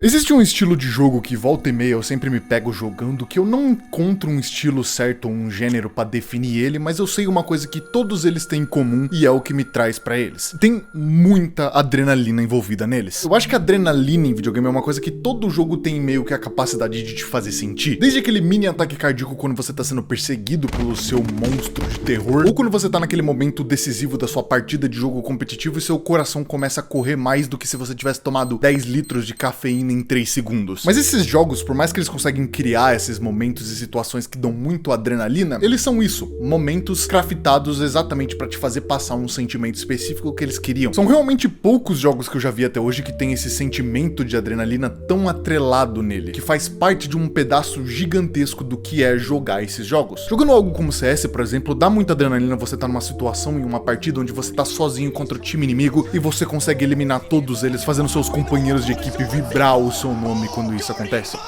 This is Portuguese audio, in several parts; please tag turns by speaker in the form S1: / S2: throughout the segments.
S1: Existe um estilo de jogo que volta e meia eu sempre me pego jogando, que eu não encontro um estilo certo ou um gênero pra definir ele, mas eu sei uma coisa que todos eles têm em comum e é o que me traz pra eles. Tem muita adrenalina envolvida neles. Eu acho que a adrenalina em videogame é uma coisa que todo jogo tem meio que a capacidade de te fazer sentir. Desde aquele mini ataque cardíaco quando você tá sendo perseguido pelo seu monstro de terror, ou quando você tá naquele momento decisivo da sua partida de jogo competitivo e seu coração começa a correr mais do que se você tivesse tomado 10 litros de cafeína em 3 segundos. Mas esses jogos, por mais que eles conseguem criar esses momentos e situações que dão muito adrenalina, eles são isso, momentos craftados exatamente pra te fazer passar um sentimento específico que eles queriam. São realmente poucos jogos que eu já vi até hoje que tem esse sentimento de adrenalina tão atrelado nele, que faz parte de um pedaço gigantesco do que é jogar esses jogos. Jogando algo como CS, por exemplo, dá muita adrenalina você tá numa situação em uma partida onde você tá sozinho contra o time inimigo e você consegue eliminar todos eles, fazendo seus companheiros de equipe vibrar o seu nome quando isso acontece.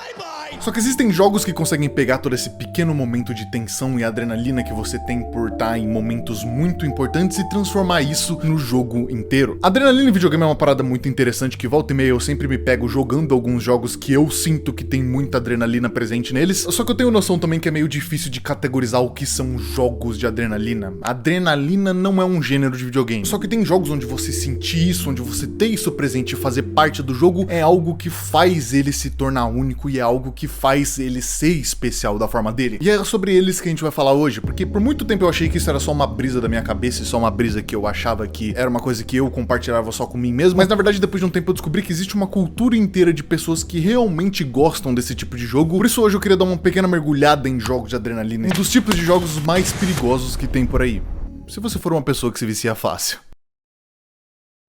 S1: Só que existem jogos que conseguem pegar todo esse pequeno momento de tensão e adrenalina que você tem por estar em momentos muito importantes e transformar isso no jogo inteiro. A adrenalina em videogame é uma parada muito interessante que volta e meia eu sempre me pego jogando alguns jogos que eu sinto que tem muita adrenalina presente neles, só que eu tenho noção também que é meio difícil de categorizar o que são jogos de adrenalina. Adrenalina não é um gênero de videogame, só que tem jogos onde você sentir isso, onde você ter isso presente e fazer parte do jogo é algo que faz ele se tornar único e é algo que faz ele ser especial da forma dele. E é sobre eles que a gente vai falar hoje, porque por muito tempo eu achei que isso era só uma brisa da minha cabeça e só uma brisa que eu achava que era uma coisa que eu compartilhava só com mim mesmo, mas na verdade depois de um tempo eu descobri que existe uma cultura inteira de pessoas que realmente gostam desse tipo de jogo. Por isso hoje eu queria dar uma pequena mergulhada em jogos de adrenalina, um dos tipos de jogos mais perigosos que tem por aí. Se você for uma pessoa que se vicia fácil.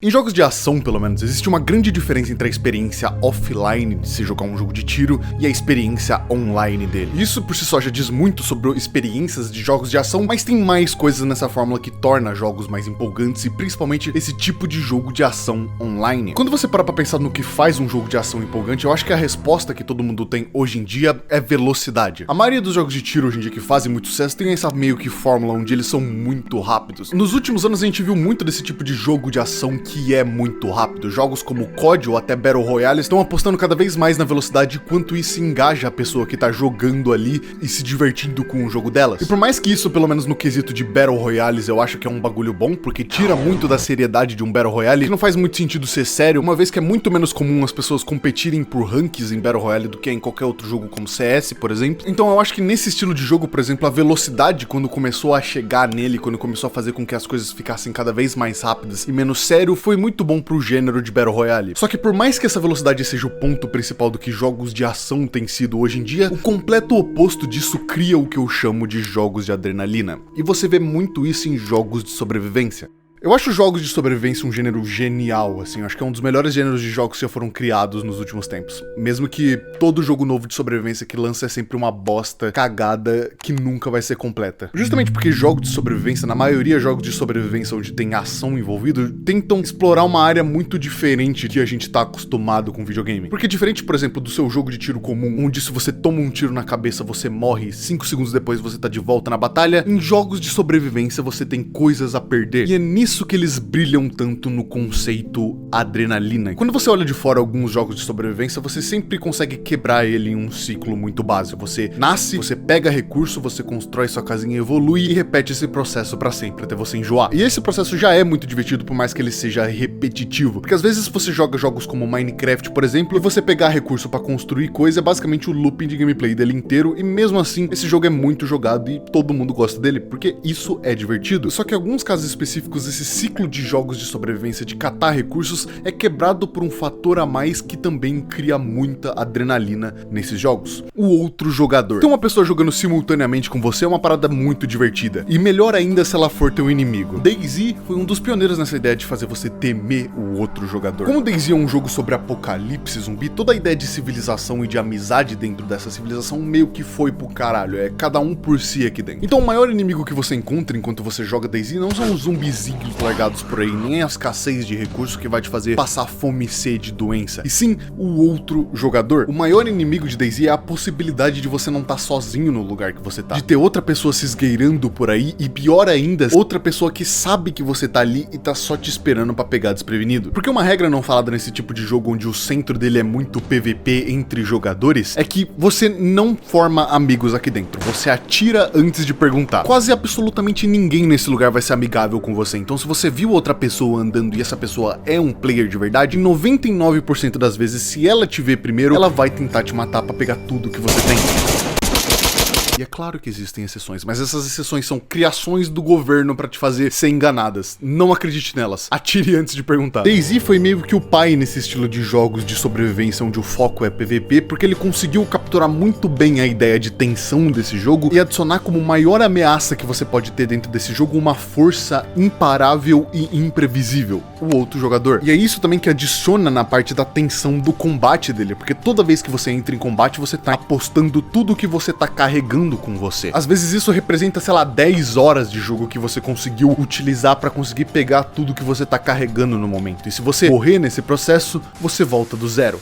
S1: Em jogos de ação, pelo menos, existe uma grande diferença entre a experiência offline de se jogar um jogo de tiro e a experiência online dele. Isso por si só já diz muito sobre experiências de jogos de ação, mas tem mais coisas nessa fórmula que torna jogos mais empolgantes e principalmente esse tipo de jogo de ação online. Quando você para pra pensar no que faz um jogo de ação empolgante, eu acho que a resposta que todo mundo tem hoje em dia é velocidade. A maioria dos jogos de tiro hoje em dia que fazem muito sucesso tem essa meio que fórmula onde eles são muito rápidos. Nos últimos anos a gente viu muito desse tipo de jogo de ação que é muito rápido. Jogos como COD ou até Battle Royale estão apostando cada vez mais na velocidade e quanto isso engaja a pessoa que tá jogando ali e se divertindo com o jogo delas. E por mais que isso, pelo menos no quesito de Battle Royales, eu acho que é um bagulho bom, porque tira muito da seriedade de um Battle Royale, que não faz muito sentido ser sério, uma vez que é muito menos comum as pessoas competirem por ranks em Battle Royale do que em qualquer outro jogo como CS, por exemplo. Então eu acho que nesse estilo de jogo, por exemplo, a velocidade, quando começou a chegar nele, quando começou a fazer com que as coisas ficassem cada vez mais rápidas e menos sério, foi muito bom pro gênero de Battle Royale. Só que por mais que essa velocidade seja o ponto principal do que jogos de ação têm sido hoje em dia, o completo oposto disso cria o que eu chamo de jogos de adrenalina. E você vê muito isso em jogos de sobrevivência. Eu acho jogos de sobrevivência um gênero genial, assim, eu acho que é um dos melhores gêneros de jogos que já foram criados nos últimos tempos. Mesmo que todo jogo novo de sobrevivência que lança é sempre uma bosta cagada que nunca vai ser completa. Justamente porque jogos de sobrevivência, na maioria jogos de sobrevivência onde tem ação envolvido, tentam explorar uma área muito diferente de que a gente tá acostumado com videogame. Porque diferente, por exemplo, do seu jogo de tiro comum, onde se você toma um tiro na cabeça, você morre, 5 segundos depois você tá de volta na batalha, em jogos de sobrevivência você tem coisas a perder. E é nisso que eles brilham tanto no conceito adrenalina. Quando você olha de fora alguns jogos de sobrevivência, você sempre consegue quebrar ele em um ciclo muito básico. Você nasce, você pega recurso, você constrói sua casinha, evolui e repete esse processo pra sempre, até você enjoar. E esse processo já é muito divertido, por mais que ele seja repetitivo. Porque às vezes você joga jogos como Minecraft, por exemplo, e você pegar recurso pra construir coisa é basicamente o looping de gameplay dele inteiro, e mesmo assim, esse jogo é muito jogado e todo mundo gosta dele, porque isso é divertido. Só que em alguns casos específicos, esse ciclo de jogos de sobrevivência, de catar recursos, é quebrado por um fator a mais que também cria muita adrenalina nesses jogos. O outro jogador. Ter uma pessoa jogando simultaneamente com você é uma parada muito divertida. E melhor ainda se ela for teu inimigo. DayZ foi um dos pioneiros nessa ideia de fazer você temer o outro jogador. Como DayZ é um jogo sobre apocalipse zumbi, toda a ideia de civilização e de amizade dentro dessa civilização meio que foi pro caralho. É cada um por si aqui dentro. Então o maior inimigo que você encontra enquanto você joga DayZ não são os zumbizinhos
S2: recursos largados por aí, nem a escassez de recursos que vai te fazer passar fome, sede, doença, e sim o outro jogador. O maior inimigo de DayZ é a possibilidade de você não estar sozinho no lugar que você tá, de ter outra pessoa se esgueirando por aí, e pior ainda, outra pessoa que sabe que você tá ali e tá só te esperando pra pegar desprevenido. Porque uma regra não falada nesse tipo de jogo, onde o centro dele é muito PVP entre jogadores, é que você não forma amigos aqui dentro, você atira antes de perguntar. Quase absolutamente ninguém nesse lugar vai ser amigável com você, então se você viu outra pessoa andando e essa pessoa é um player de verdade, 99% das vezes, se ela te ver primeiro, ela vai tentar te matar pra pegar tudo que você tem. E é claro que existem exceções, mas essas exceções são criações do governo pra te fazer ser enganadas. Não acredite nelas. Atire antes de perguntar. DayZ foi meio que o pai nesse estilo de jogos de sobrevivência onde o foco é PVP, porque ele conseguiu capturar muito bem a ideia de tensão desse jogo e adicionar como maior ameaça que você pode ter dentro desse jogo uma força imparável e imprevisível, o outro jogador. E é isso também que adiciona na parte da tensão do combate dele, porque toda vez que você entra em combate, você tá apostando tudo que você tá carregando com você. Às vezes isso representa, sei lá, 10 horas de jogo que você conseguiu utilizar pra conseguir pegar tudo que você tá carregando no momento. E se você morrer nesse processo, você volta do zero.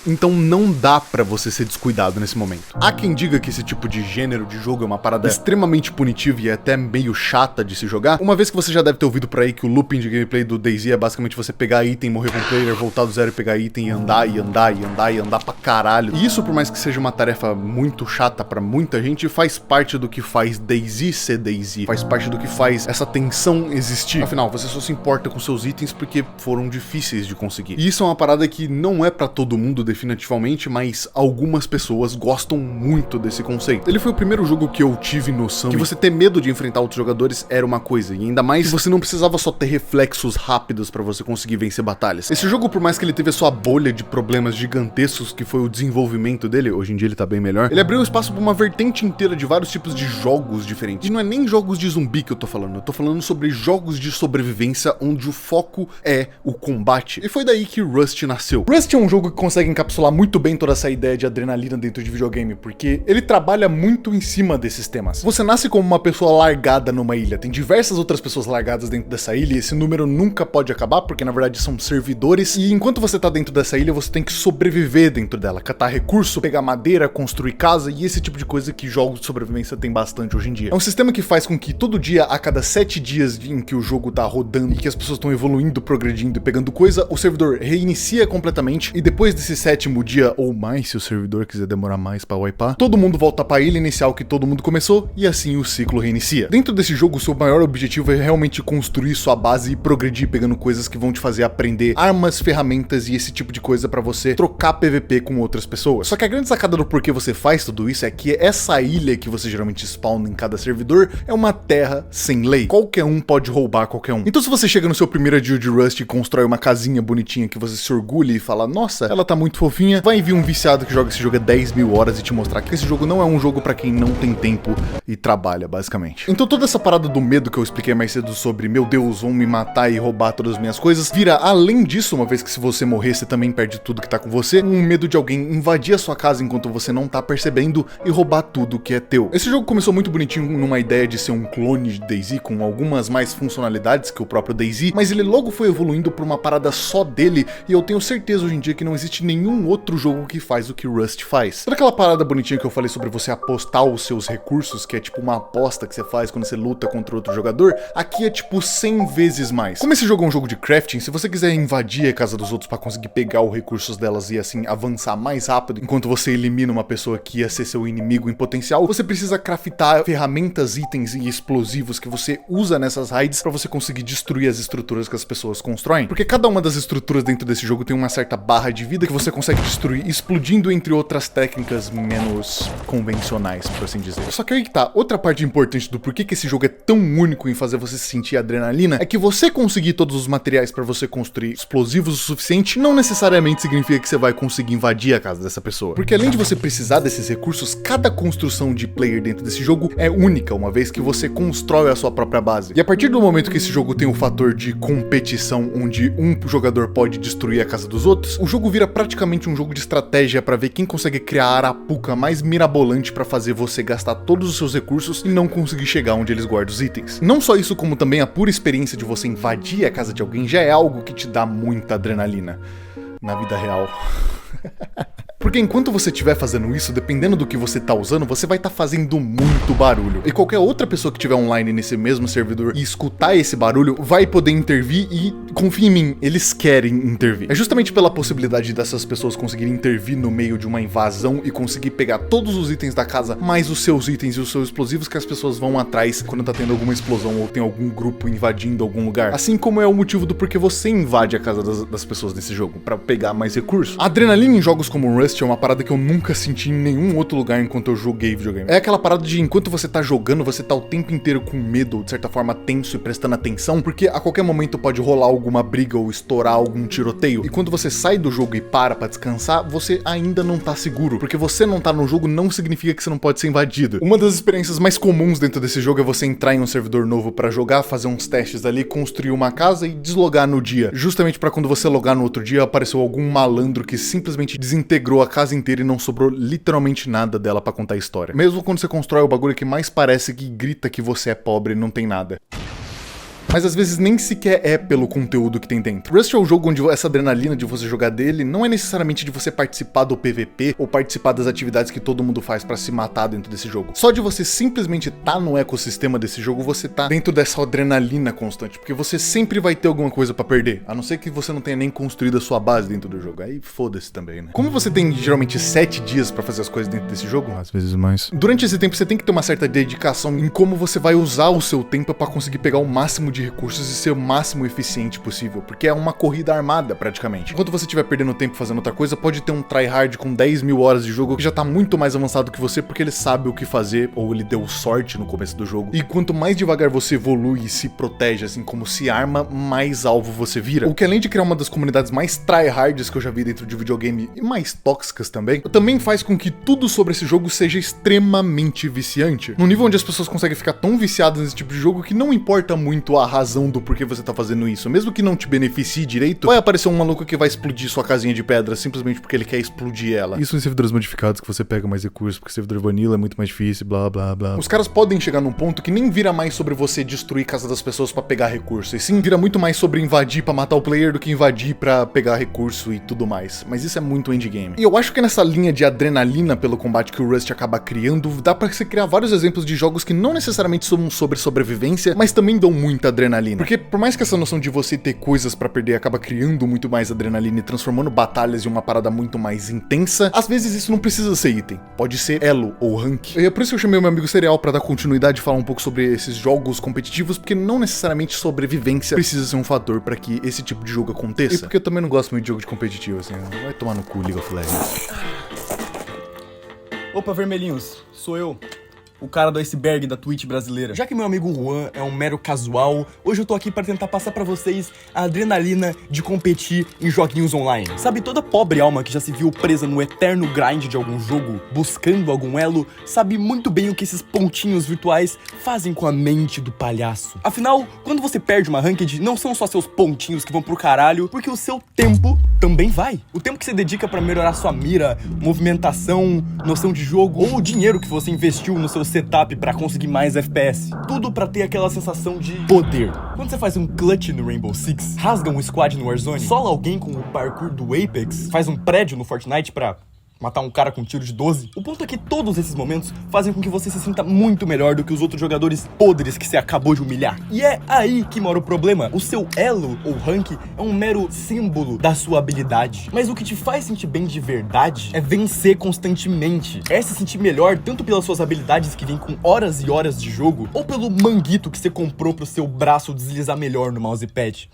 S2: Então não dá pra você ser descuidado nesse momento. Há quem diga que esse tipo de gênero de jogo é uma parada extremamente punitiva e até meio chata de se jogar, uma vez que você já deve ter ouvido por aí que o looping de gameplay do DayZ é basicamente você pegar item, morrer com o player, voltar do zero e pegar item e andar e andar e andar e andar pra caralho. E isso, por mais que seja uma tarefa muito chata pra muita gente, faz parte do que faz DayZ ser DayZ, faz parte do que faz essa tensão existir. Afinal, você só se importa com seus itens porque foram difíceis de conseguir. E isso é uma parada que não é pra todo mundo definitivamente, mas algumas pessoas gostam muito desse conceito. Ele foi o primeiro jogo que eu tive noção que você ter medo de enfrentar outros jogadores era uma coisa, e ainda mais que você não precisava só ter reflexos rápidos pra você conseguir vencer batalhas. Esse jogo, por mais que ele teve a sua bolha de problemas gigantescos que foi o desenvolvimento dele, hoje em dia ele tá bem melhor, ele abriu espaço pra uma vertente inteira de vários tipos de jogos diferentes. E não é nem jogos de zumbi que eu tô falando sobre jogos de sobrevivência onde o foco é o combate. E foi daí que Rust nasceu. Rust é um jogo que consegue encapsular muito bem toda essa ideia de adrenalina dentro de videogame, porque ele trabalha muito em cima desses temas. Você nasce como uma pessoa largada numa ilha, tem diversas outras pessoas largadas dentro dessa ilha, e esse número nunca pode acabar, porque na verdade são servidores, e enquanto você tá dentro dessa ilha, você tem que sobreviver dentro dela, catar recurso, pegar madeira, construir casa, e esse tipo de coisa que jogos de sobrevivência tem bastante hoje em dia. É um sistema que faz com que todo dia, a cada 7 dias em que o jogo tá rodando, e que as pessoas estão evoluindo, progredindo e pegando coisa, o servidor reinicia completamente, e depois desse 7º dia ou mais, se o servidor quiser demorar mais pra wipear, todo mundo volta pra ilha inicial que todo mundo começou, e assim o ciclo reinicia. Dentro desse jogo, o seu maior objetivo é realmente construir sua base e progredir pegando coisas que vão te fazer aprender armas, ferramentas e esse tipo de coisa pra você trocar PVP com outras pessoas. Só que a grande sacada do porquê você faz tudo isso é que essa ilha que você geralmente spawna em cada servidor é uma terra sem lei. Qualquer um pode roubar qualquer um. Então se você chega no seu primeiro dia de Rust e constrói uma casinha bonitinha que você se orgulha e fala, nossa, ela tá muito fofinha, vai vir um viciado que joga esse jogo há 10 mil horas e te mostrar que esse jogo não é um jogo pra quem não tem tempo e trabalha, basicamente. Então toda essa parada do medo que eu expliquei mais cedo sobre, meu Deus, vão me matar e roubar todas as minhas coisas, vira, além disso, uma vez que se você morrer, você também perde tudo que tá com você, um medo de alguém invadir a sua casa enquanto você não tá percebendo e roubar tudo que é teu. Esse jogo começou muito bonitinho numa ideia de ser um clone de DayZ, com algumas mais funcionalidades que o próprio DayZ, mas ele logo foi evoluindo pra uma parada só dele, e eu tenho certeza hoje em dia que não existe nenhum outro jogo que faz o que Rust faz. Sabe aquela parada bonitinha que eu falei sobre você apostar os seus recursos, que é tipo uma aposta que você faz quando você luta contra outro jogador? Aqui é tipo 100 vezes mais. Como esse jogo é um jogo de crafting, se você quiser invadir a casa dos outros pra conseguir pegar os recursos delas e assim avançar mais rápido, enquanto você elimina uma pessoa que ia ser seu inimigo em potencial, você precisa craftar ferramentas, itens e explosivos que você usa nessas raids pra você conseguir destruir as estruturas que as pessoas constroem. Porque cada uma das estruturas dentro desse jogo tem uma certa barra de vida que você consegue destruir explodindo, entre outras técnicas menos convencionais, por assim dizer. Só que aí que tá, outra parte importante do porquê que esse jogo é tão único em fazer você sentir adrenalina é que você conseguir todos os materiais pra você construir explosivos o suficiente não necessariamente significa que você vai conseguir invadir a casa dessa pessoa. Porque além de você precisar desses recursos, cada construção de player dentro desse jogo é única, uma vez que você constrói a sua própria base. E a partir do momento que esse jogo tem o fator de competição, onde um jogador pode destruir a casa dos outros, o jogo vira praticamente
S1: basicamente um jogo de estratégia pra ver quem consegue criar a arapuca mais mirabolante pra fazer você gastar todos os seus recursos e não conseguir chegar onde eles guardam os itens. Não só isso, como também a pura experiência de você invadir a casa de alguém já é algo que te dá muita adrenalina na vida real. Porque enquanto você estiver fazendo isso, dependendo do que você tá usando, você vai estar fazendo muito barulho. E qualquer outra pessoa que estiver online nesse mesmo servidor e escutar esse barulho, vai poder intervir e, confia em mim, eles querem intervir. É justamente pela possibilidade dessas pessoas conseguirem intervir no meio de uma invasão e conseguir pegar todos os itens da casa, mais os seus itens e os seus explosivos, que as pessoas vão atrás quando tá tendo alguma explosão ou tem algum grupo invadindo algum lugar. Assim como é o motivo do porquê você invade a casa das pessoas nesse jogo, pra pegar mais recursos. A adrenalina em jogos como Rust é uma parada que eu nunca senti em nenhum outro lugar enquanto eu joguei videogame. É aquela parada de enquanto você tá jogando, você tá o tempo inteiro com medo, de certa forma tenso e prestando atenção, porque a qualquer momento pode rolar alguma briga ou estourar algum tiroteio. E quando você sai do jogo e para pra descansar, você ainda não tá seguro, porque você não tá no jogo não significa que você não pode ser invadido. Uma das experiências mais comuns dentro desse jogo é você entrar em um servidor novo pra jogar, fazer uns testes ali, construir uma casa e deslogar no dia. Justamente pra quando você logar no outro dia, apareceu algum malandro que simplesmente desintegrou a casa inteira e não sobrou literalmente nada dela pra contar a história. Mesmo quando você constrói o bagulho que mais parece que grita que você é pobre e não tem nada. Mas às vezes nem sequer é pelo conteúdo que tem dentro. Rust é o jogo onde essa adrenalina de você jogar dele não é necessariamente de você participar do PVP ou participar das atividades que todo mundo faz pra se matar dentro desse jogo. Só de você simplesmente tá no ecossistema desse jogo, você tá dentro dessa adrenalina constante, porque você sempre vai ter alguma coisa pra perder, a não ser que você não tenha nem construído a sua base dentro do jogo. Aí foda-se também, né? Como você tem geralmente 7 dias pra fazer as coisas dentro desse jogo,
S2: Às vezes mais.
S1: durante esse tempo você tem que ter uma certa dedicação em como você vai usar o seu tempo pra conseguir pegar o máximo de recursos e ser o máximo eficiente possível, porque é uma corrida armada praticamente. Enquanto você estiver perdendo tempo fazendo outra coisa, pode ter um tryhard com 10 mil horas de jogo que já tá muito mais avançado que você, porque ele sabe o que fazer, ou ele deu sorte no começo do jogo. E quanto mais devagar você evolui e se protege, assim como se arma, mais alvo você vira. O que, além de criar uma das comunidades mais tryhards que eu já vi dentro de videogame e mais tóxicas também faz com que tudo sobre esse jogo seja extremamente viciante. No nível onde as pessoas conseguem ficar tão viciadas nesse tipo de jogo que não importa muito a razão do porquê você tá fazendo isso. Mesmo que não te beneficie direito, vai aparecer um maluco que vai explodir sua casinha de pedra simplesmente porque ele quer explodir ela.
S2: Isso em servidores modificados que você pega mais recursos, porque servidor vanilla é muito mais difícil, blá blá blá.
S1: Os caras podem chegar num ponto que nem vira mais sobre você destruir casa das pessoas pra pegar recurso, e sim vira muito mais sobre invadir pra matar o player do que invadir pra pegar recurso e tudo mais. Mas isso é muito endgame. E eu acho que nessa linha de adrenalina pelo combate que o Rust acaba criando, dá pra você criar vários exemplos de jogos que não necessariamente são sobre sobrevivência, mas também dão muita adrenalina. Porque por mais que essa noção de você ter coisas pra perder acaba criando muito mais adrenalina e transformando batalhas em uma parada muito mais intensa, às vezes isso não precisa ser item, pode ser elo ou rank. E é por isso que eu chamei o meu amigo Cereal pra dar continuidade e falar um pouco sobre esses jogos competitivos, porque não necessariamente sobrevivência precisa ser um fator pra que esse tipo de jogo aconteça.
S2: E porque eu também não gosto muito de jogo de competitivo, assim, vai tomar no cu League of Legends.
S3: Opa, vermelhinhos, sou eu, o cara do iceberg da Twitch brasileira. Já que meu amigo Juan é um mero casual, hoje eu tô aqui pra tentar passar pra vocês a adrenalina de competir em joguinhos online. Sabe, toda pobre alma que já se viu presa no eterno grind de algum jogo, buscando algum elo, sabe muito bem o que esses pontinhos virtuais fazem com a mente do palhaço. Afinal, quando você perde uma ranked, não são só seus pontinhos que vão pro caralho, porque o seu tempo também vai. O tempo que você dedica pra melhorar sua mira, movimentação, noção de jogo, ou o dinheiro que você investiu no seu setup pra conseguir mais FPS. Tudo pra ter aquela sensação de poder. Quando você faz um clutch no Rainbow Six, rasga um squad no Warzone, sola alguém com o parkour do Apex, faz um prédio no Fortnite pra matar um cara com um tiro de 12. O ponto é que todos esses momentos fazem com que você se sinta muito melhor do que os outros jogadores podres que você acabou de humilhar. E é aí que mora o problema. O seu elo ou rank é um mero símbolo da sua habilidade. Mas o que te faz sentir bem de verdade é vencer constantemente. É se sentir melhor tanto pelas suas habilidades que vêm com horas e horas de jogo, ou pelo manguito que você comprou pro seu braço deslizar melhor no mousepad.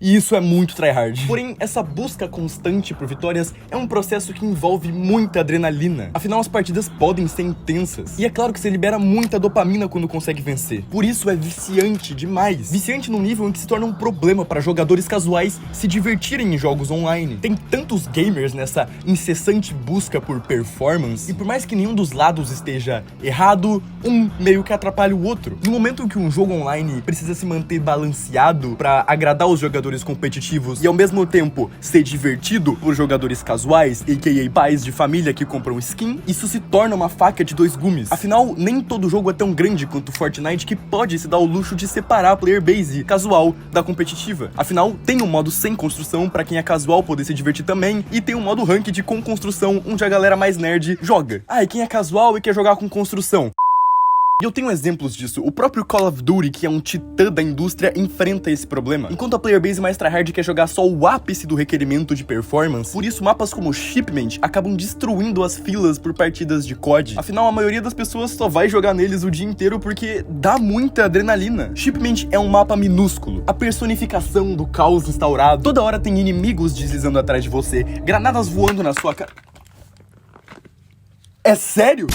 S3: E isso é muito tryhard. Porém, essa busca constante por vitórias é um processo que envolve muita adrenalina. Afinal, as partidas podem ser intensas. E é claro que você libera muita dopamina quando consegue vencer. Por isso é viciante demais. Viciante num nível em que se torna um problema para jogadores casuais se divertirem em jogos online. Tem tantos gamers nessa incessante busca por performance, e por mais que nenhum dos lados esteja errado, um meio que atrapalha o outro. No momento em que um jogo online precisa se manter balanceado para agradar os jogadores jogadores competitivos e ao mesmo tempo ser divertido por jogadores casuais, a.k.a. pais de família que compram skin, isso se torna uma faca de dois gumes. Afinal, nem todo jogo é tão grande quanto Fortnite que pode se dar o luxo de separar a player base casual da competitiva. Afinal, tem um modo sem construção pra quem é casual poder se divertir também, e tem um modo ranked com construção onde a galera mais nerd joga. Ah, e quem é casual e quer jogar com construção? E eu tenho exemplos disso. O próprio Call of Duty, que é um titã da indústria, enfrenta esse problema. Enquanto a player base mais tryhard quer jogar só o ápice do requerimento de performance, por isso mapas como Shipment acabam destruindo as filas por partidas de COD. Afinal, a maioria das pessoas só vai jogar neles o dia inteiro porque dá muita adrenalina. Shipment é um mapa minúsculo, a personificação do caos instaurado. Toda hora tem inimigos deslizando atrás de você, granadas voando na sua cara. É sério?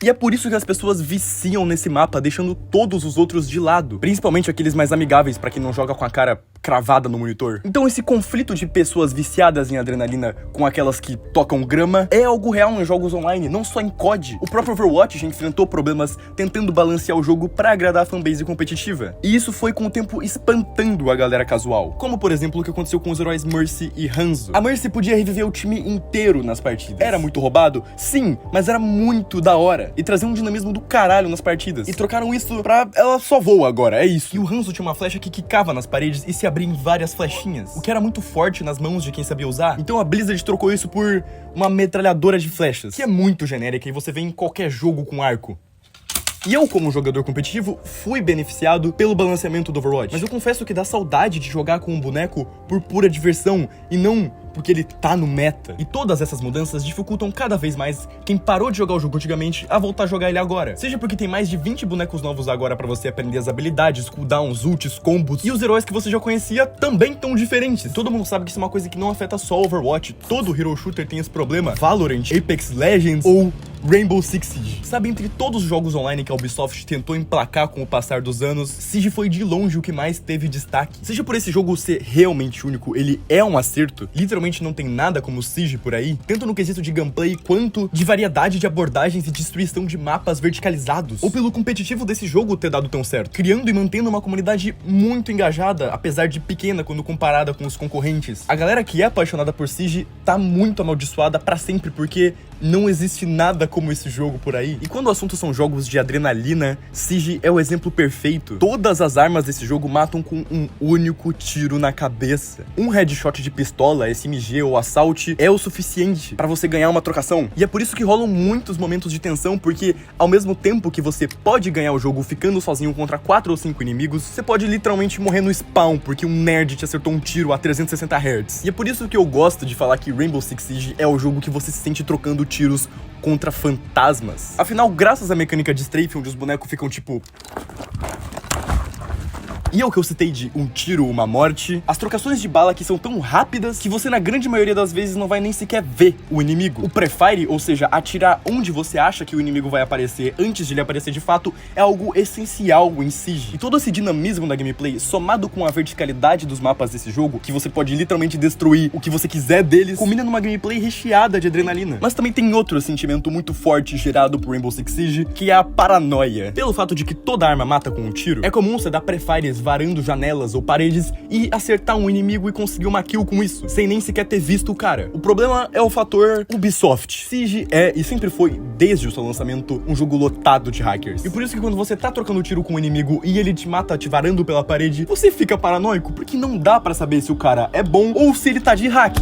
S3: E é por isso que as pessoas viciam nesse mapa, deixando todos os outros de lado, principalmente aqueles mais amigáveis pra quem não joga com a cara cravada no monitor. Então esse conflito de pessoas viciadas em adrenalina com aquelas que tocam grama é algo real em jogos online, não só em COD. O próprio Overwatch já enfrentou problemas tentando balancear o jogo pra agradar a fanbase competitiva. E isso foi com o tempo espantando a galera casual. Como por exemplo o que aconteceu com os heróis Mercy e Hanzo. A Mercy podia reviver o time inteiro nas partidas. Era muito roubado? Sim, mas era muito da hora. E trazer um dinamismo do caralho nas partidas. E trocaram isso pra ela só voa agora, é isso. E o Hanzo tinha uma flecha que quicava nas paredes e se abria em várias flechinhas, o que era muito forte nas mãos de quem sabia usar. Então a Blizzard trocou isso por uma metralhadora de flechas, que é muito genérica e você vê em qualquer jogo com arco. E eu, como jogador competitivo, fui beneficiado pelo balanceamento do Overwatch. Mas eu confesso que dá saudade de jogar com um boneco por pura diversão e não porque ele tá no meta. E todas essas mudanças dificultam cada vez mais quem parou de jogar o jogo antigamente a voltar a jogar ele agora. Seja porque tem mais de 20 bonecos novos agora pra você aprender as habilidades, cooldowns, ults, combos, e os heróis que você já conhecia também tão diferentes. Todo mundo sabe que isso é uma coisa que não afeta só Overwatch. Todo hero shooter tem esse problema. Valorant, Apex Legends ou Rainbow Six Siege. Sabe, entre todos os jogos online que a Ubisoft tentou emplacar com o passar dos anos, Siege foi de longe o que mais teve destaque. Seja por esse jogo ser realmente único, ele é um acerto, literalmente não tem nada como Siege por aí, tanto no quesito de gameplay quanto de variedade de abordagens e destruição de mapas verticalizados, ou pelo competitivo desse jogo ter dado tão certo, criando e mantendo uma comunidade muito engajada, apesar de pequena quando comparada com os concorrentes. A galera que é apaixonada por Siege tá muito amaldiçoada pra sempre, porque não existe nada como esse jogo por aí. E quando o assunto são jogos de adrenalina, Siege é o exemplo perfeito. Todas as armas desse jogo matam com um único tiro na cabeça. Um headshot de pistola, SMG ou Assault é o suficiente pra você ganhar uma trocação. E é por isso que rolam muitos momentos de tensão, porque ao mesmo tempo que você pode ganhar o jogo ficando sozinho contra 4 ou 5 inimigos, você pode literalmente morrer no spawn, porque um nerd te acertou um tiro a 360 Hz. E é por isso que eu gosto de falar que Rainbow Six Siege é o jogo que você se sente trocando tiros contra fantasmas. Afinal, graças à mecânica de strafe, onde os bonecos ficam tipo... E é o que eu citei de um tiro, uma morte. As trocações de bala que são tão rápidas que você na grande maioria das vezes não vai nem sequer ver o inimigo. O prefire, ou seja, atirar onde você acha que o inimigo vai aparecer antes de ele aparecer de fato, é algo essencial em Siege. E todo esse dinamismo da gameplay, somado com a verticalidade dos mapas desse jogo, que você pode literalmente destruir o que você quiser deles, combina numa gameplay recheada de adrenalina. Mas também tem outro sentimento muito forte gerado por Rainbow Six Siege, que é a paranoia. Pelo fato de que toda arma mata com um tiro, é comum você dar prefires varando janelas ou paredes e acertar um inimigo e conseguir uma kill com isso, sem nem sequer ter visto o cara. O problema é o fator Ubisoft. Siege é e sempre foi, desde o seu lançamento, um jogo lotado de hackers. E por isso que quando você tá trocando tiro com um inimigo e ele te mata te varando pela parede, você fica paranoico, porque não dá pra saber se o cara é bom ou se ele tá de hack.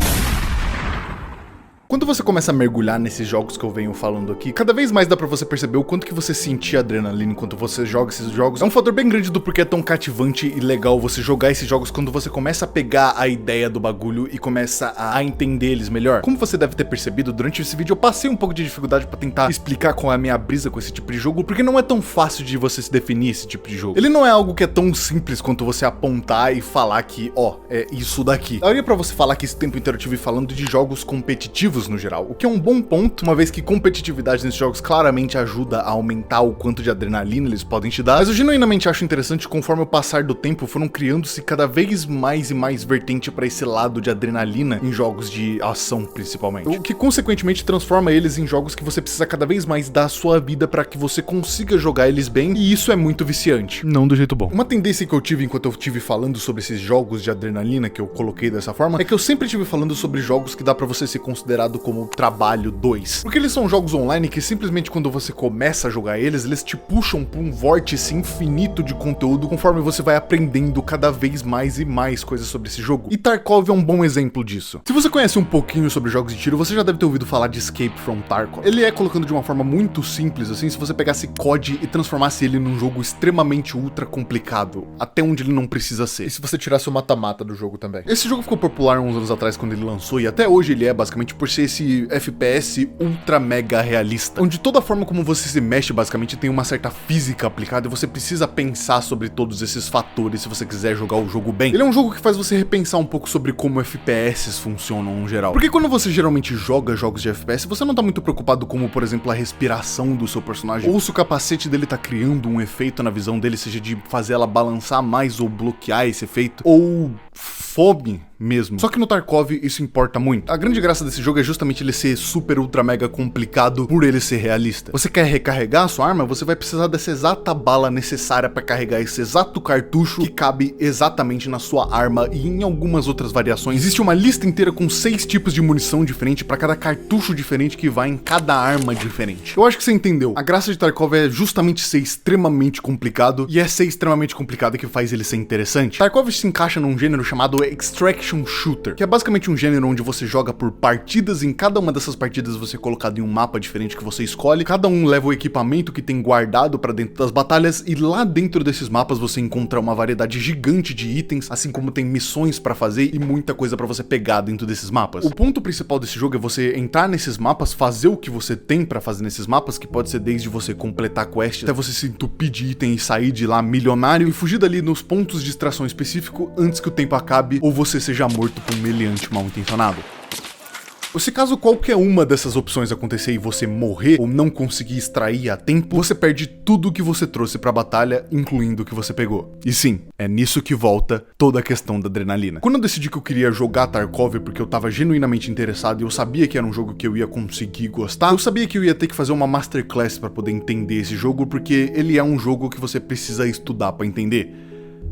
S1: Quando você começa a mergulhar nesses jogos que eu venho falando aqui, cada vez mais dá pra você perceber o quanto que você sentia adrenalina enquanto você joga esses jogos. É um fator bem grande do porquê é tão cativante e legal você jogar esses jogos quando você começa a pegar a ideia do bagulho e começa a entender eles melhor. Como você deve ter percebido, durante esse vídeo eu passei um pouco de dificuldade pra tentar explicar qual é a minha brisa com esse tipo de jogo, porque não é tão fácil de você se definir esse tipo de jogo. Ele não é algo que é tão simples quanto você apontar e falar que, ó, é isso daqui. Eu ia pra você falar que esse tempo inteiro eu tive falando de jogos competitivos,
S2: competitivos no geral, o que é um bom ponto, uma vez que competitividade nesses jogos claramente ajuda a aumentar o quanto de adrenalina eles podem te dar, mas eu genuinamente acho interessante conforme o passar do tempo foram criando-se cada vez mais e mais vertente para esse lado de adrenalina em jogos de ação principalmente, o que consequentemente transforma eles em jogos que você precisa cada vez mais dar a sua vida para que você consiga jogar eles bem, e isso é muito viciante, não do jeito bom. Uma tendência que eu tive enquanto eu tive falando sobre esses jogos de adrenalina que eu coloquei dessa forma, é que eu sempre tive falando sobre jogos que dá pra você ser considerado como trabalho 2. Porque eles são jogos online que simplesmente quando você começa a jogar eles te puxam pra um vórtice infinito de conteúdo conforme você vai aprendendo cada vez mais e mais coisas sobre esse jogo. E Tarkov é um bom exemplo disso. Se você conhece um pouquinho sobre jogos de tiro, você já deve ter ouvido falar de Escape from Tarkov. Ele é, colocando de uma forma muito simples assim, se você pegasse COD e transformasse ele num jogo extremamente ultra complicado, até onde ele não precisa ser.
S1: E se você tirasse o mata-mata do jogo também?
S2: Esse jogo ficou popular uns anos atrás quando ele lançou, e até hoje ele é basicamente por ser esse FPS ultra mega realista, onde toda a forma como você se mexe basicamente tem uma certa física aplicada e você precisa pensar sobre todos esses fatores se você quiser jogar o jogo bem. Ele é um jogo que faz você repensar um pouco sobre como FPS funcionam no geral. Porque quando você geralmente joga jogos de FPS, você não tá muito preocupado como, por exemplo, a respiração do seu personagem, ou se o capacete dele tá criando um efeito na visão dele, seja de fazer ela balançar mais ou bloquear esse efeito, ou fome mesmo. Só que no Tarkov isso importa muito. A grande graça desse jogo é justamente ele ser super ultra mega complicado por ele ser realista. Você quer recarregar a sua arma, você vai precisar dessa exata bala necessária para carregar esse exato cartucho que cabe exatamente na sua arma, e em algumas outras variações. Existe uma lista inteira com 6 tipos de munição diferente para cada cartucho diferente que vai em cada arma diferente. Eu acho que você entendeu. A graça de Tarkov é justamente ser extremamente complicado, e é ser extremamente complicado que faz ele ser interessante. Tarkov se encaixa num gênero chamado Extraction Shooter, que é basicamente um gênero onde você joga por partidas, e em cada uma dessas partidas você é colocado em um mapa diferente que você escolhe, cada um leva o equipamento que tem guardado pra dentro das batalhas, e lá dentro desses mapas você encontra uma variedade gigante de itens, assim como tem missões pra fazer e muita coisa pra você pegar dentro desses mapas. O ponto principal desse jogo é você entrar nesses mapas, fazer o que você tem pra fazer nesses mapas, que pode ser desde você completar quests até você se entupir de item e sair de lá milionário, e fugir dali nos pontos de extração específico antes que o tempo acabe ou você seja morto por um meliante mal intencionado. Se caso qualquer uma dessas opções acontecer e você morrer ou não conseguir extrair a tempo, você perde tudo que você trouxe pra batalha, incluindo o que você pegou. E sim, é nisso que volta toda a questão da adrenalina. Quando eu decidi que eu queria jogar Tarkov porque eu tava genuinamente interessado e eu sabia que era um jogo que eu ia conseguir gostar, eu sabia que eu ia ter que fazer uma masterclass pra poder entender esse jogo, porque ele é um jogo que você precisa estudar pra entender.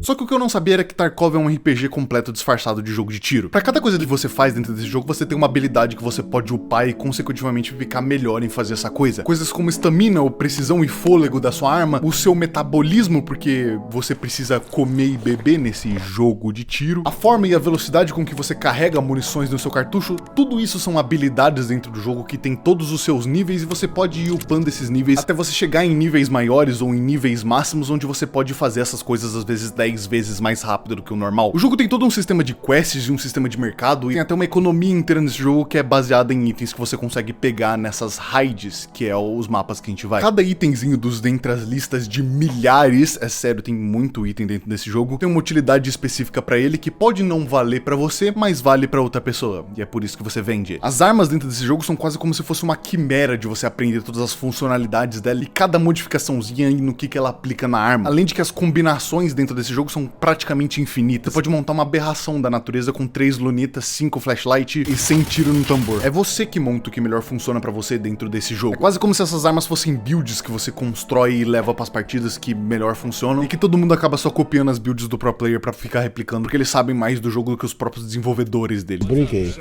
S2: Só que o que eu não sabia era que Tarkov é um RPG completo disfarçado de jogo de tiro. Pra cada coisa que você faz dentro desse jogo, você tem uma habilidade que você pode upar e consecutivamente ficar melhor em fazer essa coisa. Coisas como estamina, ou precisão e fôlego da sua arma, o seu metabolismo, porque você precisa comer e beber nesse jogo de tiro, a forma e a velocidade com que você carrega munições no seu cartucho, tudo isso são habilidades dentro do jogo que tem todos os seus níveis, e você pode ir upando esses níveis até você chegar em níveis maiores ou em níveis máximos, onde você pode fazer essas coisas às vezes 10 vezes mais rápido do que o normal. O jogo tem todo um sistema de quests e um sistema de mercado, e tem até uma economia inteira nesse jogo que é baseada em itens que você consegue pegar nessas raids, que é os mapas que a gente vai. Cada itemzinho dos dentre as listas de milhares, é sério, tem muito item dentro desse jogo, tem uma utilidade específica pra ele que pode não valer pra você, mas vale pra outra pessoa, e é por isso que você vende. As armas dentro desse jogo são quase como se fosse uma quimera de você aprender todas as funcionalidades dela e cada modificaçãozinha e no que ela aplica na arma. Além de que as combinações dentro desse jogo são praticamente infinitas. Você pode montar uma aberração da natureza com 3 lunetas, 5 flashlight e 100 tiro no tambor. É você que monta o que melhor funciona pra você dentro desse jogo. É quase como se essas armas fossem builds que você constrói e leva pras partidas que melhor funcionam, e que todo mundo acaba só copiando as builds do pro player pra ficar replicando, porque eles sabem mais do jogo do que os próprios desenvolvedores dele.
S4: Brinquei.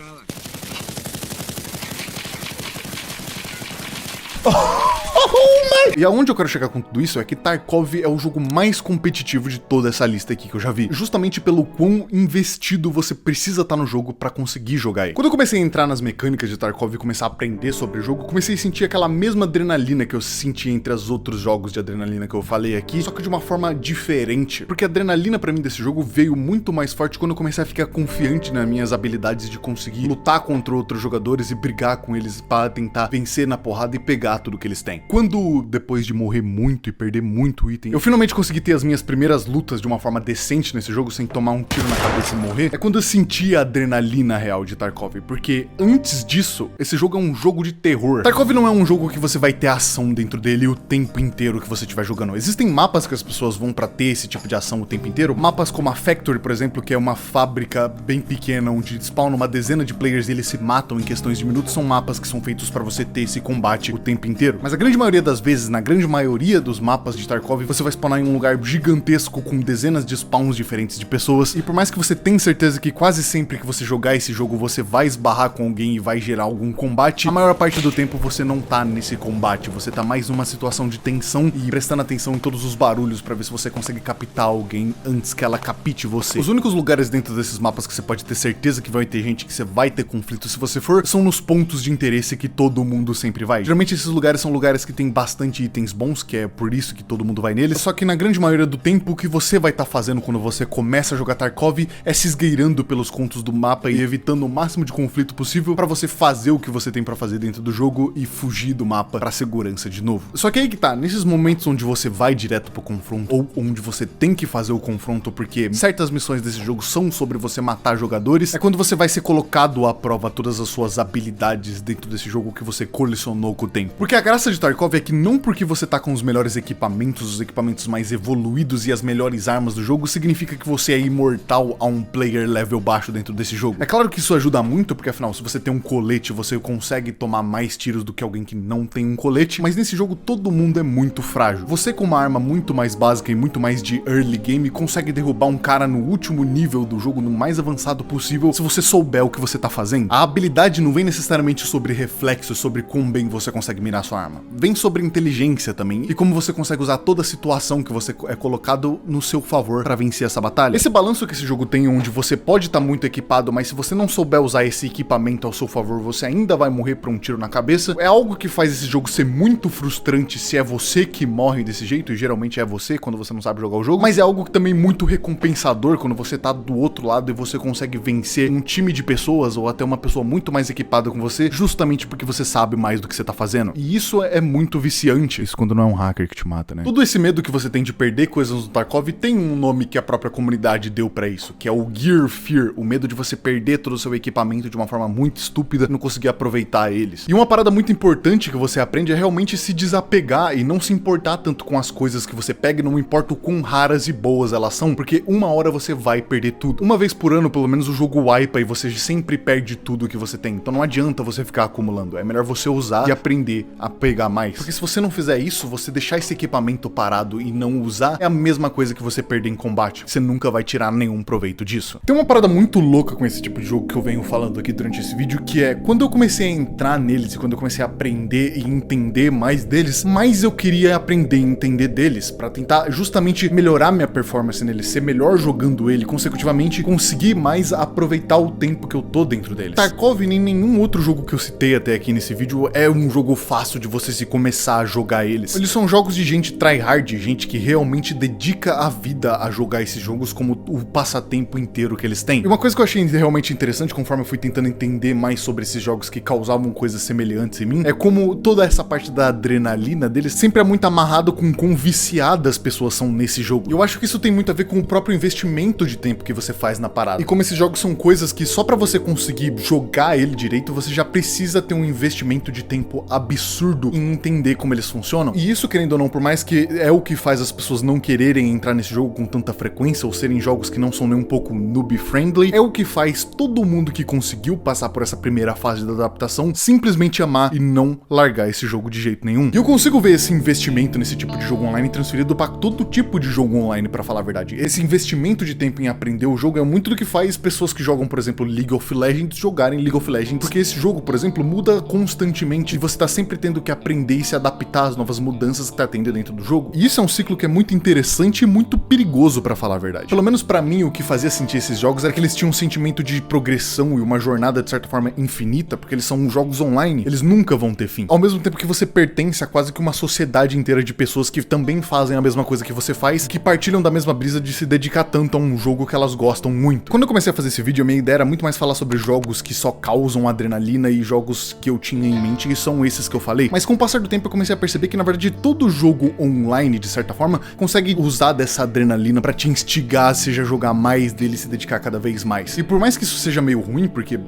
S2: E aonde eu quero chegar com tudo isso é que Tarkov é o jogo mais competitivo de toda essa lista aqui que eu já vi, justamente pelo quão investido você precisa estar no jogo pra conseguir jogar ele. Quando eu comecei a entrar nas mecânicas de Tarkov e começar a aprender sobre o jogo, comecei a sentir aquela mesma adrenalina que eu senti entre os outros jogos de adrenalina que eu falei aqui, só que de uma forma diferente, porque a adrenalina pra mim desse jogo veio muito mais forte quando eu comecei a ficar confiante nas minhas habilidades de conseguir lutar contra outros jogadores e brigar com eles pra tentar vencer na porrada e pegar tudo que eles têm. quando, depois de morrer muito e perder muito item, eu finalmente consegui ter as minhas primeiras lutas de uma forma decente nesse jogo, sem tomar um tiro na cabeça e morrer, é quando eu senti a adrenalina real de Tarkov, porque antes disso, esse jogo é um jogo de terror. Tarkov não é um jogo que você vai ter ação dentro dele o tempo inteiro que você estiver jogando. Existem mapas que as pessoas vão pra ter esse tipo de ação o tempo inteiro, mapas como a Factory, por exemplo, que é uma fábrica bem pequena, onde spawnam uma dezena de players e eles se matam em questões de minutos, são mapas que são feitos pra você ter esse combate o tempo inteiro. Mas a grande maioria das vezes, na grande maioria dos mapas de Tarkov, você vai spawnar em um lugar gigantesco com dezenas de spawns diferentes de pessoas, e por mais que você tenha certeza que quase sempre que você jogar esse jogo você vai esbarrar com alguém e vai gerar algum combate, a maior parte do tempo você não tá nesse combate, você tá mais numa situação de tensão e prestando atenção em todos os barulhos pra ver se você consegue captar alguém antes que ela capite você. Os únicos lugares dentro desses mapas que você pode ter certeza que vai ter gente, que você vai ter conflito se você for, são nos pontos de interesse que todo mundo sempre vai. Geralmente esses lugares são lugares que tem bastante itens bons, que é por isso que todo mundo vai neles, só que na grande maioria do tempo o que você vai estar fazendo quando você começa a jogar Tarkov é se esgueirando pelos contos do mapa e evitando o máximo de conflito possível pra você fazer o que você tem pra fazer dentro do jogo e fugir do mapa pra segurança de novo. Só que aí que tá, nesses momentos onde você vai direto pro confronto, ou onde você tem que fazer o confronto porque certas missões desse jogo são sobre você matar jogadores, é quando você vai ser colocado à prova todas as suas habilidades dentro desse jogo que você colecionou com o tempo. Porque a graça de Tarkov é que não porque você tá com os melhores equipamentos, os equipamentos mais evoluídos e as melhores armas do jogo, significa que você é imortal a um player level baixo dentro desse jogo. É claro que isso ajuda muito, porque afinal, se você tem um colete, você consegue tomar mais tiros do que alguém que não tem um colete, mas nesse jogo todo mundo é muito frágil. Você com uma arma muito mais básica e muito mais de early game, consegue derrubar um cara no último nível do jogo, no mais avançado possível, se você souber o que você tá fazendo. A habilidade não vem necessariamente sobre reflexo, sobre quão bem você consegue mirar sua arma. Vem sobre inteligência também, e como você consegue usar toda a situação que você é colocado no seu favor pra vencer essa batalha. Esse balanço que esse jogo tem, onde você pode estar muito equipado, mas se você não souber usar esse equipamento ao seu favor, você ainda vai morrer por um tiro na cabeça, é algo que faz esse jogo ser muito frustrante se é você que morre desse jeito, e geralmente é você quando você não sabe jogar o jogo, mas é algo que também muito recompensador quando você tá do outro lado e você consegue vencer um time de pessoas, ou até uma pessoa muito mais equipada com você, justamente porque você sabe mais do que você tá fazendo. E isso é muito viciante. Isso quando não é um hacker que te mata, né? Todo esse medo que você tem de perder coisas no Tarkov tem um nome que a própria comunidade deu pra isso, que é o Gear Fear, o medo de você perder todo o seu equipamento de uma forma muito estúpida e não conseguir aproveitar eles. E uma parada muito importante que você aprende é realmente se desapegar e não se importar tanto com as coisas que você pega, não importa o quão raras e boas elas são, porque uma hora você vai perder tudo. Uma vez por ano, pelo menos, o jogo wipa e você sempre perde tudo que você tem. Então não adianta você ficar acumulando, é melhor você usar e aprender a pegar mais. Porque se você não fizer isso, você deixar esse equipamento parado e não usar, é a mesma coisa que você perder em combate. Você nunca vai tirar nenhum proveito disso. Tem uma parada muito louca com esse tipo de jogo que eu venho falando aqui durante esse vídeo, que é quando eu comecei a entrar neles e quando eu comecei a aprender e entender mais deles, mais eu queria aprender e entender deles pra tentar justamente melhorar minha performance neles, ser melhor jogando ele, consecutivamente conseguir mais aproveitar o tempo que eu tô dentro deles. Tarkov, nem nenhum outro jogo que eu citei até aqui nesse vídeo, é um jogo fácil de você se começar a jogar eles. Eles são jogos de gente tryhard, gente que realmente dedica a vida a jogar esses jogos como o passatempo inteiro que eles têm. E uma coisa que eu achei realmente interessante, conforme eu fui tentando entender mais sobre esses jogos que causavam coisas semelhantes em mim, é como toda essa parte da adrenalina deles sempre é muito amarrado com quão viciadas as pessoas são nesse jogo. Eu acho que isso tem muito a ver com o próprio investimento de tempo que você faz na parada. E como esses jogos são coisas que só pra você conseguir jogar ele direito, você já precisa ter um investimento de tempo absurdo em entender como eles funcionam. E isso, querendo ou não, por mais que é o que faz as pessoas não quererem entrar nesse jogo com tanta frequência, ou serem jogos que não são nem um pouco noob-friendly, é o que faz todo mundo que conseguiu passar por essa primeira fase da adaptação simplesmente amar e não largar esse jogo de jeito nenhum. E eu consigo ver esse investimento nesse tipo de jogo online transferido pra todo tipo de jogo online, pra falar a verdade. Esse investimento de tempo em aprender o jogo é muito do que faz pessoas que jogam, por exemplo, League of Legends jogarem League of Legends, porque esse jogo, por exemplo, muda constantemente e você tá sempre tendo que aprender e se adaptar às novas mudanças que tá tendo dentro do jogo. E isso é um ciclo que é muito interessante e muito perigoso, pra falar a verdade. Pelo menos pra mim, o que fazia sentir esses jogos era que eles tinham um sentimento de progressão e uma jornada, de certa forma, infinita, porque eles são jogos online, eles nunca vão ter fim. Ao mesmo tempo que você pertence a quase que uma sociedade inteira de pessoas que também fazem a mesma coisa que você faz, que partilham da mesma brisa de se dedicar tanto a um jogo que elas gostam muito. Quando eu comecei a fazer esse vídeo, a minha ideia era muito mais falar sobre jogos que só causam adrenalina e jogos que eu tinha em mente, e são esses que eu falei. Mas com o passar
S1: certo tempo eu comecei a perceber que, na verdade, todo jogo online, de certa forma, consegue usar dessa adrenalina pra te instigar, seja jogar mais dele e se dedicar cada vez mais. E por mais que isso seja meio ruim, porque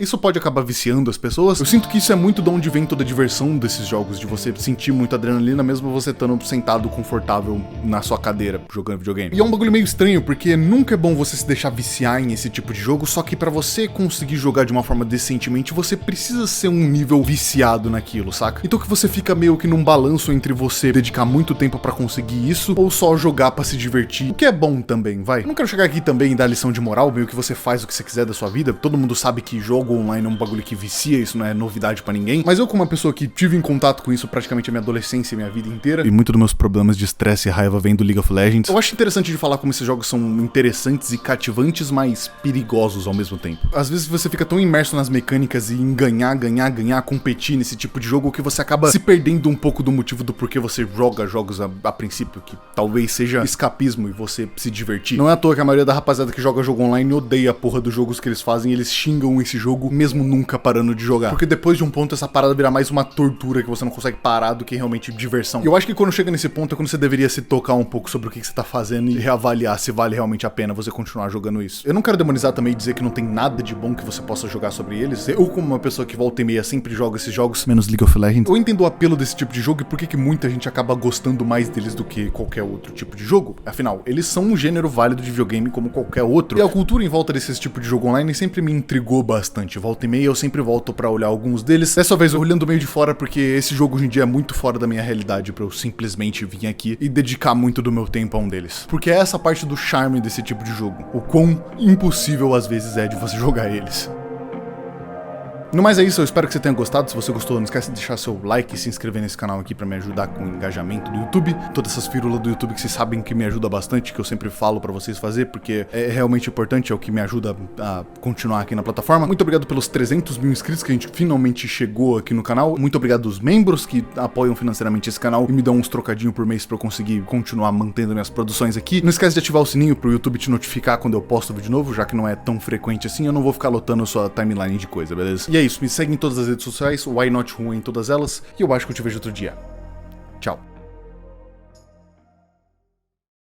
S1: isso pode acabar viciando as pessoas, eu sinto que isso é muito de onde vem toda a diversão desses jogos, de você sentir muita adrenalina mesmo você estando sentado confortável na sua cadeira jogando videogame. E é um bagulho meio estranho, porque nunca é bom você se deixar viciar em esse tipo de jogo, só que pra você conseguir jogar de uma forma decentemente, você precisa ser um nível viciado naquilo, saca? Então que você fica meio que num balanço entre você dedicar muito tempo pra conseguir isso, ou só jogar pra se divertir, o que é bom também, vai. Eu não quero chegar aqui também e dar lição de moral, meio que você faz o que você quiser da sua vida, todo mundo sabe que jogo online é um bagulho que vicia, isso não é novidade pra ninguém, mas eu, como uma pessoa que tive em contato com isso praticamente a minha adolescência e minha vida inteira, e muito dos meus problemas de estresse e raiva vem do League of Legends, eu acho interessante de falar como esses jogos são interessantes e cativantes, mas perigosos ao mesmo tempo. Às vezes você fica tão imerso nas mecânicas e em ganhar, competir nesse tipo de jogo, que você acaba se perdendo um pouco do motivo do porquê você joga jogos a princípio, que talvez seja escapismo e você se divertir. Não é à toa que a maioria da rapaziada que joga jogo online odeia a porra dos jogos que eles fazem, e eles xingam esse jogo mesmo nunca parando de jogar. Porque depois de um ponto essa parada vira mais uma tortura que você não consegue parar do que realmente diversão. E eu acho que quando chega nesse ponto é quando você deveria se tocar um pouco sobre o que você tá fazendo e reavaliar se vale realmente a pena você continuar jogando isso. Eu não quero demonizar também e dizer que não tem nada de bom que você possa jogar sobre eles. Eu, como uma pessoa que volta e meia sempre joga esses jogos, menos League of Legends, eu entendo o apelo desse tipo de jogo e por que muita gente acaba gostando mais deles do que qualquer outro tipo de jogo. Afinal, eles são um gênero válido de videogame como qualquer outro. E a cultura em volta desse tipo de jogo online sempre me intrigou bastante. Volta e meia eu sempre volto pra olhar alguns deles. Dessa vez eu olhando meio de fora, porque esse jogo hoje em dia é muito fora da minha realidade pra eu simplesmente vir aqui e dedicar muito do meu tempo a um deles. Porque é essa parte do charme desse tipo de jogo. O quão impossível às vezes é de você jogar eles. No mais é isso, eu espero que você tenha gostado. Se você gostou, não esquece de deixar seu like e se inscrever nesse canal aqui pra me ajudar com o engajamento do YouTube. Todas essas firulas do YouTube que vocês sabem que me ajuda bastante, que eu sempre falo pra vocês fazer, porque é realmente importante, é o que me ajuda a continuar aqui na plataforma. Muito obrigado pelos 300 mil inscritos que a gente finalmente chegou aqui no canal. Muito obrigado aos membros que apoiam financeiramente esse canal e me dão uns trocadinhos por mês pra eu conseguir continuar mantendo minhas produções aqui. Não esquece de ativar o sininho pro YouTube te notificar quando eu posto vídeo novo, já que não é tão frequente assim, eu não vou ficar lotando a sua timeline de coisa, beleza? E é isso, me segue em todas as redes sociais, Why Not Ruim em todas elas, e eu acho que eu te vejo outro dia. Tchau.